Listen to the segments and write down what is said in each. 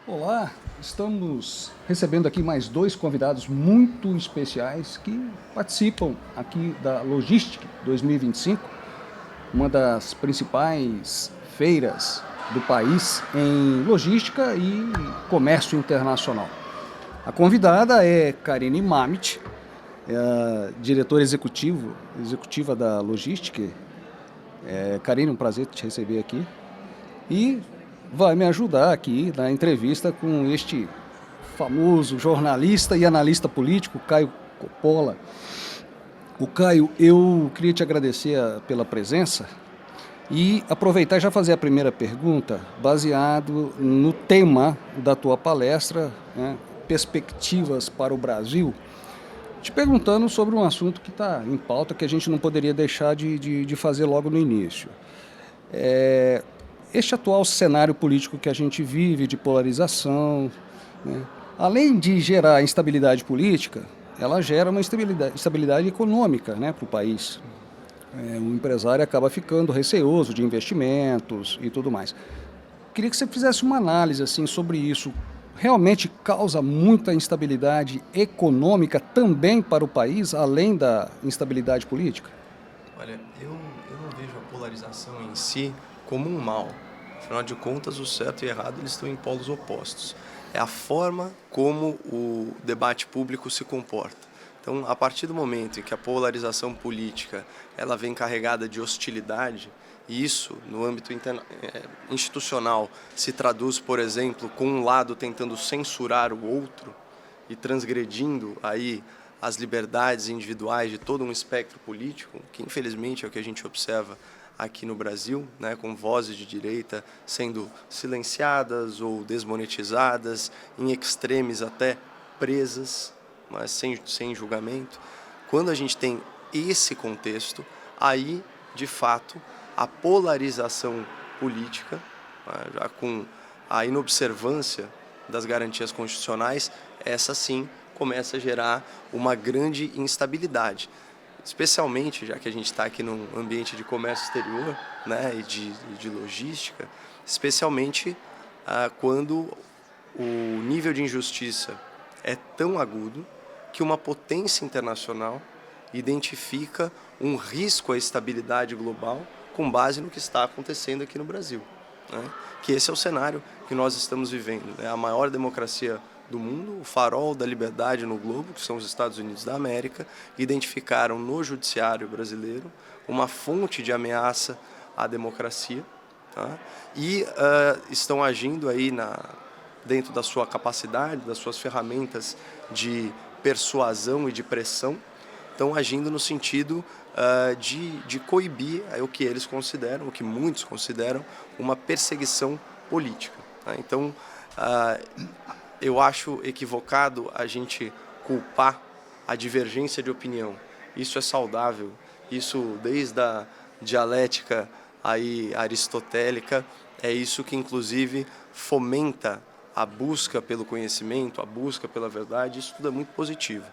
Olá, estamos recebendo aqui mais dois convidados muito especiais que participam aqui da Logistic 2025, uma das principais feiras do país em logística e comércio internacional. A convidada é Karine Mamit, é a diretora executiva da Logistic. Karine, um prazer te receber aqui. E vai me ajudar aqui na entrevista com este famoso jornalista e analista político, Caio Coppola. O Caio, eu queria te agradecer pela presença e aproveitar e já fazer a primeira pergunta, baseado no tema da tua palestra, né, Perspectivas para o Brasil, te perguntando sobre um assunto que está em pauta que a gente não poderia deixar de fazer logo no início. Este atual cenário político que a gente vive, de polarização, né, além de gerar instabilidade política, ela gera uma instabilidade econômica, né, para o país. O empresário acaba ficando receoso de investimentos e tudo mais. Queria que você fizesse uma análise assim sobre isso. Realmente causa muita instabilidade econômica também para o país, além da instabilidade política? Olha, eu não vejo a polarização em si como um mal. Afinal de contas, o certo e o errado eles estão em polos opostos. É a forma como o debate público se comporta. Então, a partir do momento em que a polarização política ela vem carregada de hostilidade, e isso, no âmbito institucional, se traduz, por exemplo, com um lado tentando censurar o outro e transgredindo aí as liberdades individuais de todo um espectro político, que infelizmente é o que a gente observa aqui no Brasil, né, com vozes de direita sendo silenciadas ou desmonetizadas, em extremes até presas, mas sem julgamento. Quando a gente tem esse contexto, aí, de fato, a polarização política, já com a inobservância das garantias constitucionais, essa sim começa a gerar uma grande instabilidade. Especialmente, já que a gente está aqui num ambiente de comércio exterior, né, e de logística, especialmente quando o nível de injustiça é tão agudo que uma potência internacional identifica um risco à estabilidade global com base no que está acontecendo aqui no Brasil, né? Que esse é o cenário que nós estamos vivendo, né? A maior democracia do mundo, o farol da liberdade no globo, que são os Estados Unidos da América, identificaram no judiciário brasileiro uma fonte de ameaça à democracia, tá? E estão agindo aí dentro da sua capacidade, das suas ferramentas de persuasão e de pressão, estão agindo no sentido de coibir o que eles consideram, o que muitos consideram, uma perseguição política, tá? Então, eu acho equivocado a gente culpar a divergência de opinião. Isso é saudável, isso desde a dialética aí aristotélica, é isso que inclusive fomenta a busca pelo conhecimento, a busca pela verdade, isso tudo é muito positivo.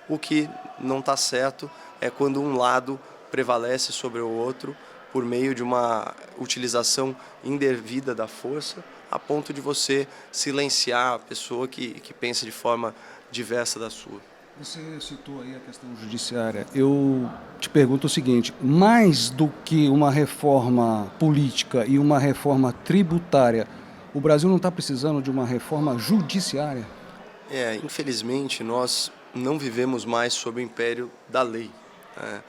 O que não está certo é quando um lado prevalece sobre o outro por meio de uma utilização indevida da força, a ponto de você silenciar a pessoa que pensa de forma diversa da sua. Você citou aí a questão judiciária. Eu te pergunto o seguinte: mais do que uma reforma política e uma reforma tributária, o Brasil não está precisando de uma reforma judiciária? Infelizmente, nós não vivemos mais sob o império da lei, né?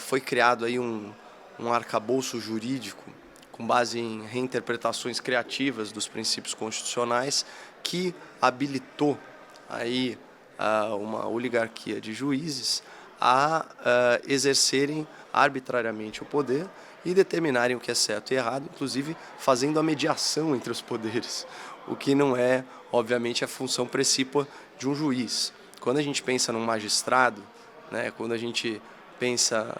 Foi criado aí um arcabouço jurídico com base em reinterpretações criativas dos princípios constitucionais que habilitou aí uma oligarquia de juízes a exercerem arbitrariamente o poder e determinarem o que é certo e errado, inclusive fazendo a mediação entre os poderes, o que não é, obviamente, a função precípua de um juiz. Quando a gente pensa num magistrado, né, quando a gente pensa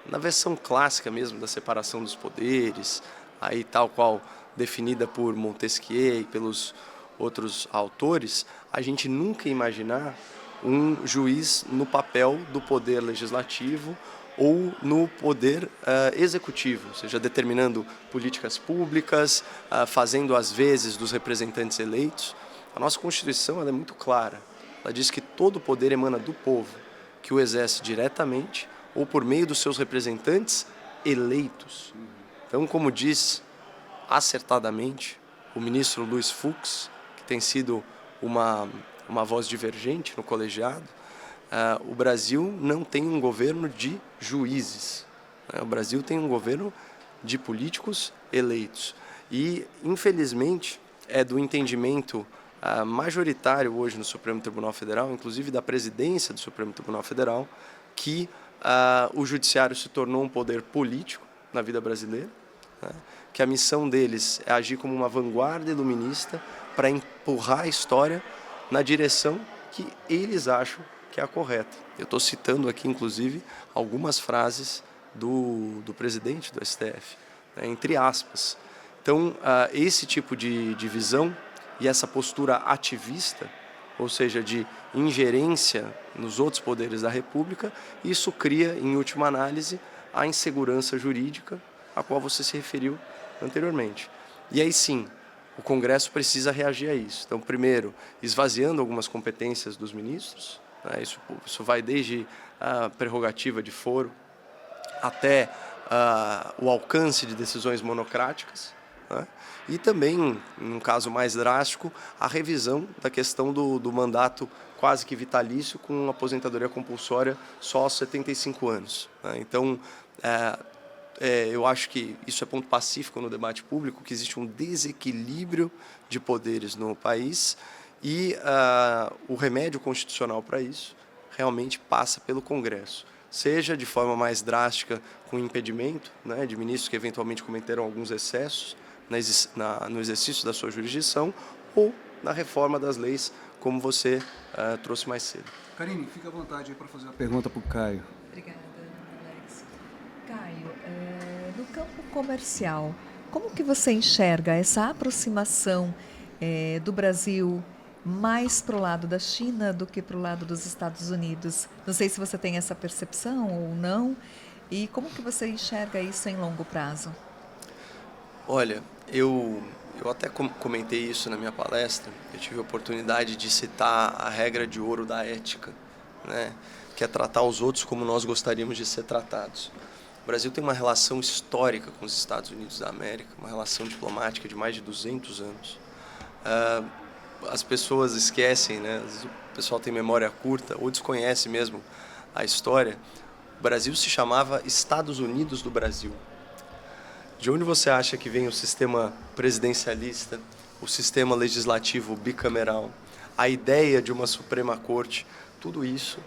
na versão clássica mesmo da separação dos poderes, aí tal qual definida por Montesquieu e pelos outros autores, a gente nunca imaginar um juiz no papel do poder legislativo ou no poder executivo, ou seja, determinando políticas públicas, fazendo as vezes dos representantes eleitos. A nossa Constituição ela é muito clara. Ela diz que todo o poder emana do povo, que o exerce diretamente ou por meio dos seus representantes eleitos. Então, como diz acertadamente o ministro Luiz Fux, que tem sido uma voz divergente no colegiado, o Brasil não tem um governo de juízes. O Brasil tem um governo de políticos eleitos. E, infelizmente, é do entendimento majoritário hoje no Supremo Tribunal Federal, inclusive da presidência do Supremo Tribunal Federal, que o judiciário se tornou um poder político na vida brasileira, né? Que a missão deles é agir como uma vanguarda iluminista para empurrar a história na direção que eles acham que é a correta. Eu estou citando aqui, inclusive, algumas frases do presidente do STF, né, entre aspas. Então, esse tipo de visão e essa postura ativista, ou seja, de ingerência nos outros poderes da República, isso cria, em última análise, a insegurança jurídica a qual você se referiu anteriormente. E aí sim, o Congresso precisa reagir a isso. Então, primeiro, esvaziando algumas competências dos ministros, né, isso vai desde a prerrogativa de foro até o alcance de decisões monocráticas, né, e também, num caso mais drástico, a revisão da questão do mandato quase que vitalício com aposentadoria compulsória só aos 75 anos. Né. Então, eu acho que isso é ponto pacífico no debate público, que existe um desequilíbrio de poderes no país e o remédio constitucional para isso realmente passa pelo Congresso, seja de forma mais drástica com impedimento, né, de ministros que eventualmente cometeram alguns excessos no exercício da sua jurisdição, ou na reforma das leis, como você trouxe mais cedo. Karine, fica à vontade aí para fazer uma pergunta para o Caio. Obrigada, Alex. Caio, no campo comercial, como que você enxerga essa aproximação do Brasil mais para o lado da China do que para o lado dos Estados Unidos? Não sei se você tem essa percepção ou não, e como que você enxerga isso em longo prazo? Olha, eu até comentei isso na minha palestra. Eu tive a oportunidade de citar a regra de ouro da ética, né, que é tratar os outros como nós gostaríamos de ser tratados. O Brasil tem uma relação histórica com os Estados Unidos da América, uma relação diplomática de mais de 200 anos. As pessoas esquecem, né? Às vezes o pessoal tem memória curta ou desconhece mesmo a história. O Brasil se chamava Estados Unidos do Brasil. De onde você acha que vem o sistema presidencialista, o sistema legislativo bicameral, a ideia de uma Suprema Corte? Tudo isso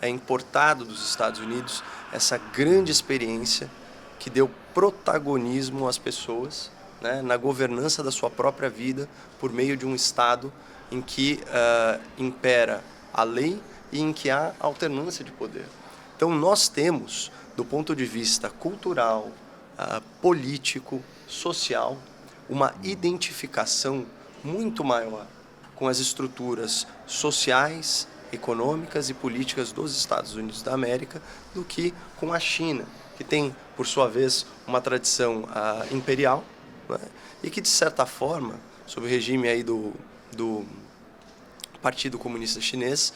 é importado dos Estados Unidos, essa grande experiência que deu protagonismo às pessoas, né, na governança da sua própria vida por meio de um Estado em que impera a lei e em que há alternância de poder. Então nós temos, do ponto de vista cultural, político, social, uma identificação muito maior com as estruturas sociais, econômicas e políticas dos Estados Unidos da América do que com a China, que tem, por sua vez, uma tradição imperial, né, e que, de certa forma, sob o regime aí do Partido Comunista Chinês,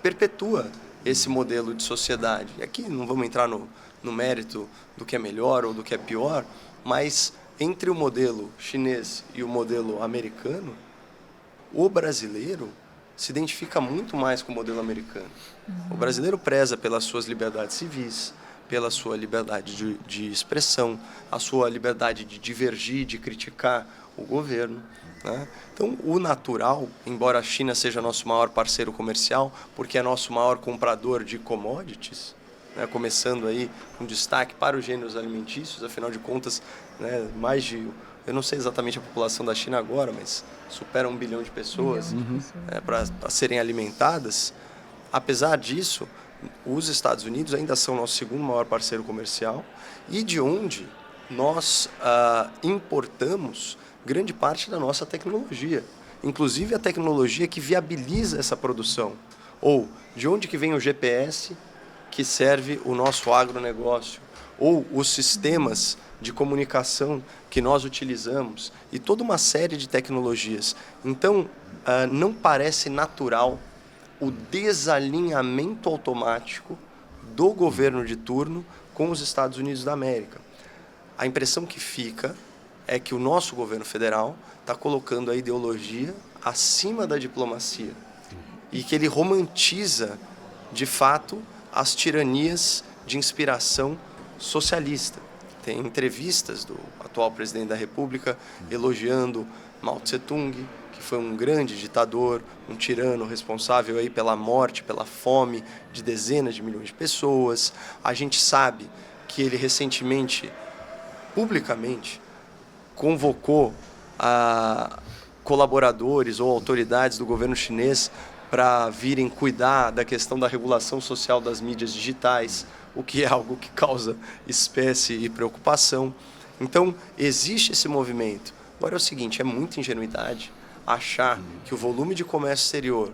perpetua esse modelo de sociedade. E aqui não vamos entrar no mérito do que é melhor ou do que é pior, mas entre o modelo chinês e o modelo americano, o brasileiro se identifica muito mais com o modelo americano. O brasileiro preza pelas suas liberdades civis, pela sua liberdade de expressão, a sua liberdade de divergir, de criticar o governo, né? Então, o natural, embora a China seja nosso maior parceiro comercial, porque é nosso maior comprador de commodities, né, começando aí com destaque para os gêneros alimentícios, afinal de contas, né, eu não sei exatamente a população da China agora, mas supera 1 bilhão de pessoas para serem alimentadas. Apesar disso, os Estados Unidos ainda são nosso segundo maior parceiro comercial e de onde nós importamos grande parte da nossa tecnologia, inclusive a tecnologia que viabiliza essa produção. Ou de onde que vem o GPS, que serve o nosso agronegócio, ou os sistemas de comunicação que nós utilizamos e toda uma série de tecnologias. Então, não parece natural o desalinhamento automático do governo de turno com os Estados Unidos da América. A impressão que fica é que o nosso governo federal está colocando a ideologia acima da diplomacia e que ele romantiza, de fato, as tiranias de inspiração socialista. Tem entrevistas do atual presidente da República elogiando Mao Tse-tung, que foi um grande ditador, um tirano responsável aí pela morte, pela fome de dezenas de milhões de pessoas. A gente sabe que ele recentemente, publicamente, convocou colaboradores ou autoridades do governo chinês para virem cuidar da questão da regulação social das mídias digitais, o que é algo que causa espécie e preocupação. Então, existe esse movimento. Agora é o seguinte, é muita ingenuidade achar que o volume de comércio exterior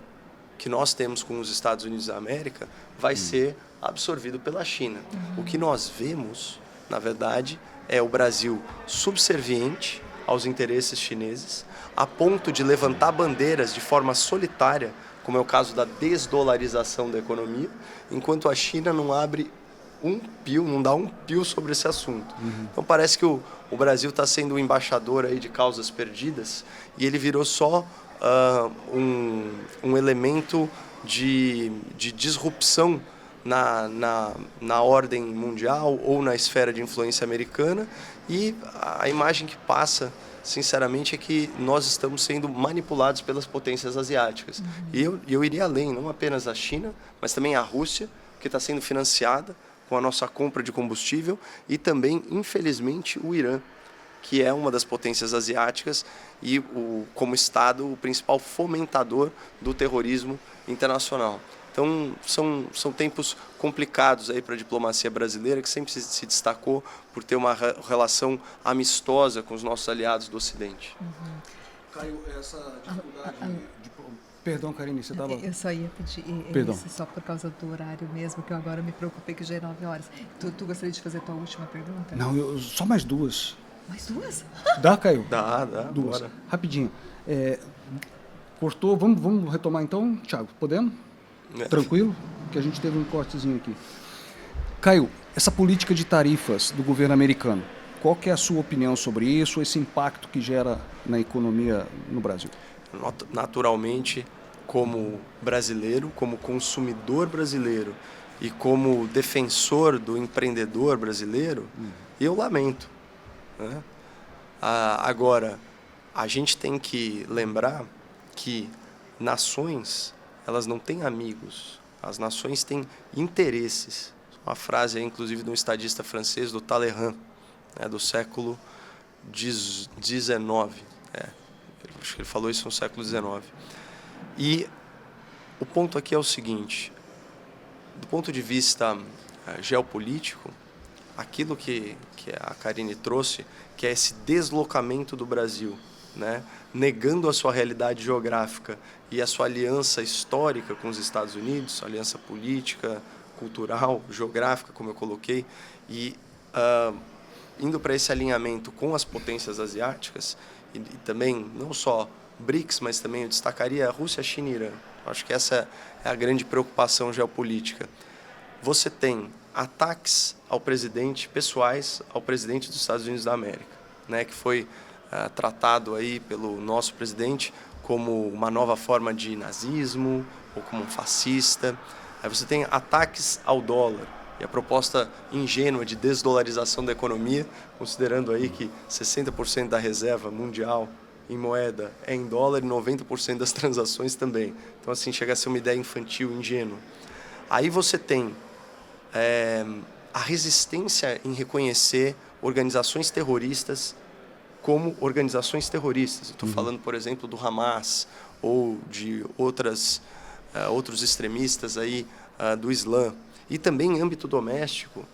que nós temos com os Estados Unidos da América vai ser absorvido pela China. O que nós vemos, na verdade, é o Brasil subserviente aos interesses chineses, a ponto de levantar bandeiras de forma solitária, como é o caso da desdolarização da economia, enquanto a China não abre um pio, não dá um pio sobre esse assunto. Então parece que o Brasil está sendo o embaixador aí de causas perdidas e ele virou só um elemento de disrupção na ordem mundial ou na esfera de influência americana, e a imagem que passa, sinceramente, é que nós estamos sendo manipulados pelas potências asiáticas. E eu iria além, não apenas a China, mas também a Rússia, que está sendo financiada com a nossa compra de combustível, e também, infelizmente, o Irã, que é uma das potências asiáticas e, como Estado, o principal fomentador do terrorismo internacional. Então, são tempos complicados aí para a diplomacia brasileira, que sempre se destacou por ter uma relação amistosa com os nossos aliados do Ocidente. Caio, essa dificuldade Perdão, Karine, você estava... Eu só ia pedir, isso só por causa do horário mesmo, que eu agora me preocupei que já é 9 horas. Tu gostaria de fazer a tua última pergunta? Não, só mais duas. Mais duas? Dá, Caio? Dá. Duas. Bora. Rapidinho. Cortou, vamos retomar então, Thiago? Podemos? Tranquilo? Que a gente teve um cortezinho aqui. Caio, essa política de tarifas do governo americano, qual que é a sua opinião sobre isso, esse impacto que gera na economia no Brasil? Naturalmente, como brasileiro, como consumidor brasileiro e como defensor do empreendedor brasileiro, eu lamento, né? Agora, a gente tem que lembrar que nações, elas não têm amigos, as nações têm interesses. Uma frase, inclusive, de um estadista francês, do Talleyrand, né, do século XIX. Acho que ele falou isso no século XIX. E o ponto aqui é o seguinte: do ponto de vista geopolítico, aquilo que a Karine trouxe, que é esse deslocamento do Brasil, né, negando a sua realidade geográfica e a sua aliança histórica com os Estados Unidos, aliança política, cultural, geográfica, como eu coloquei, e indo para esse alinhamento com as potências asiáticas, e também não só BRICS, mas também eu destacaria a Rússia, a China e Irã. Acho que essa é a grande preocupação geopolítica. Você tem ataques ao presidente, pessoais ao presidente dos Estados Unidos da América, né, que foi tratado aí pelo nosso presidente como uma nova forma de nazismo ou como um fascista. Aí você tem ataques ao dólar e a proposta ingênua de desdolarização da economia, considerando aí que 60% da reserva mundial em moeda é em dólar e 90% das transações também. Então, assim, chega a ser uma ideia infantil, ingênua. Aí você tem a resistência em reconhecer organizações terroristas como organizações terroristas. Estou falando, por exemplo, do Hamas ou de outros extremistas aí, do Islã. E também em âmbito doméstico,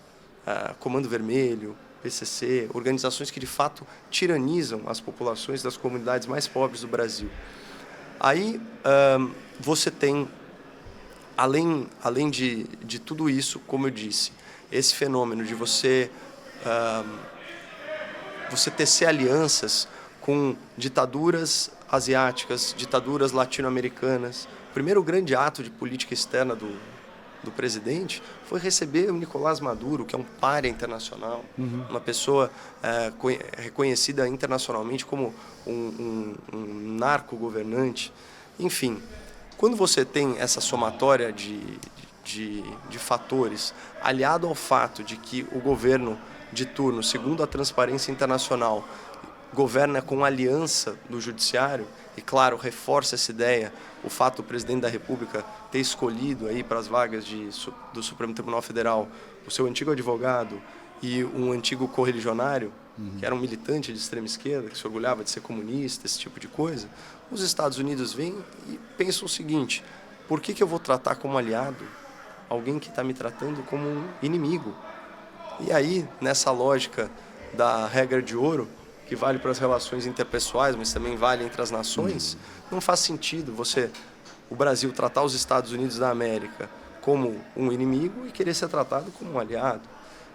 Comando Vermelho, PCC, organizações que de fato tiranizam as populações das comunidades mais pobres do Brasil. Aí você tem além de tudo isso, como eu disse, esse fenômeno de você tecer alianças com ditaduras asiáticas, ditaduras latino-americanas. O primeiro grande ato de política externa do presidente foi receber o Nicolás Maduro, que é um pária internacional, uma pessoa reconhecida internacionalmente como um narco-governante. Enfim, quando você tem essa somatória de fatores, aliado ao fato de que o governo de turno, segundo a Transparência Internacional, governa com aliança do judiciário, e claro, reforça essa ideia, o fato do presidente da República ter escolhido aí para as vagas do Supremo Tribunal Federal o seu antigo advogado e um antigo correligionário, que era um militante de extrema esquerda, que se orgulhava de ser comunista, esse tipo de coisa. Os Estados Unidos vêm e pensam o seguinte: por que eu vou tratar como aliado alguém que está me tratando como um inimigo? E aí, nessa lógica da regra de ouro, que vale para as relações interpessoais, mas também vale entre as nações, não faz sentido o Brasil tratar os Estados Unidos da América como um inimigo e querer ser tratado como um aliado.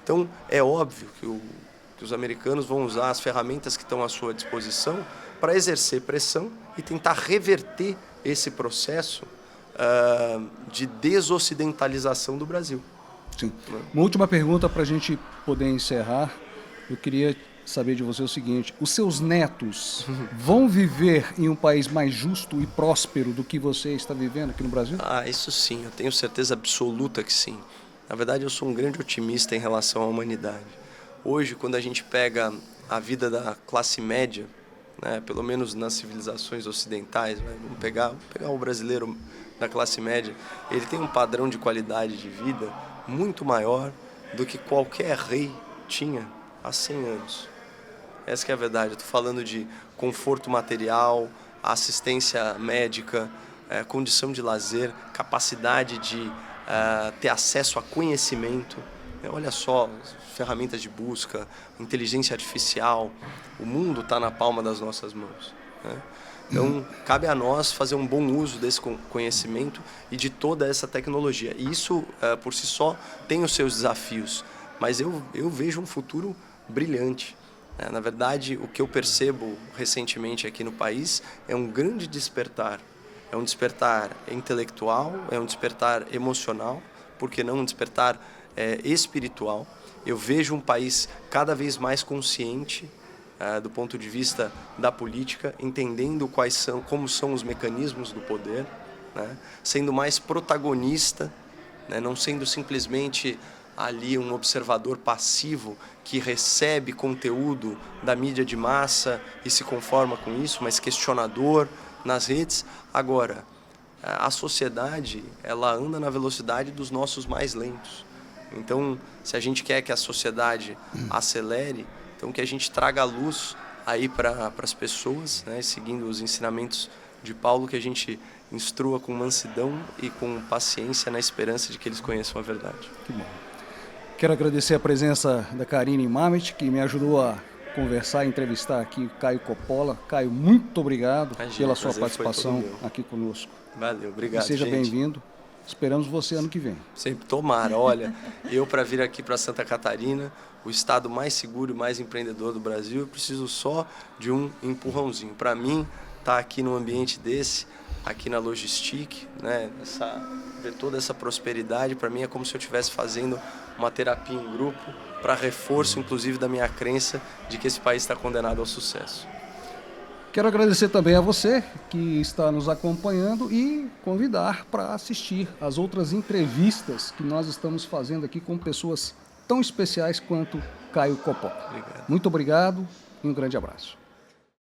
Então, é óbvio que os americanos vão usar as ferramentas que estão à sua disposição para exercer pressão e tentar reverter esse processo de desocidentalização do Brasil. Sim. Uma última pergunta para a gente poder encerrar. Eu queria saber de você o seguinte: os seus netos vão viver em um país mais justo e próspero do que você está vivendo aqui no Brasil? Isso sim, eu tenho certeza absoluta que sim. Na verdade, eu sou um grande otimista em relação à humanidade. Hoje, quando a gente pega a vida da classe média, né, pelo menos nas civilizações ocidentais, né, vamos pegar o brasileiro da classe média, ele tem um padrão de qualidade de vida muito maior do que qualquer rei tinha há 100 anos. Essa que é a verdade. Eu estou falando de conforto material, assistência médica, condição de lazer, capacidade de ter acesso a conhecimento. Olha só, ferramentas de busca, inteligência artificial. O mundo está na palma das nossas mãos, né? Então, cabe a nós fazer um bom uso desse conhecimento e de toda essa tecnologia. E isso, por si só, tem os seus desafios. Mas eu vejo um futuro brilhante. Na verdade, o que eu percebo recentemente aqui no país é um grande despertar. É um despertar intelectual, é um despertar emocional, por que não um despertar espiritual. Eu vejo um país cada vez mais consciente do ponto de vista da política, entendendo como são os mecanismos do poder, né? Sendo mais protagonista, né? Não sendo simplesmente ali um observador passivo que recebe conteúdo da mídia de massa e se conforma com isso, mas questionador nas redes. Agora, a sociedade, ela anda na velocidade dos nossos mais lentos. Então, se a gente quer que a sociedade acelere, então que a gente traga a luz aí para as pessoas, né, seguindo os ensinamentos de Paulo, que a gente instrua com mansidão e com paciência na esperança de que eles conheçam a verdade. Que bom. Quero agradecer a presença da Karine Mamet, que me ajudou a conversar e entrevistar aqui o Caio Coppola. Caio, muito obrigado pela sua participação aqui conosco. Valeu, obrigado, seja bem-vindo. Esperamos você ano que vem. Sempre, tomara. Olha, eu para vir aqui para Santa Catarina, o estado mais seguro e mais empreendedor do Brasil, eu preciso só de um empurrãozinho. Para mim, estar aqui num ambiente desse, aqui na Logistic, né, ver toda essa prosperidade, para mim é como se eu estivesse fazendo uma terapia em grupo para reforço, inclusive, da minha crença de que esse país está condenado ao sucesso. Quero agradecer também a você que está nos acompanhando e convidar para assistir às outras entrevistas que nós estamos fazendo aqui com pessoas tão especiais quanto Caio Coppola. Obrigado. Muito obrigado e um grande abraço.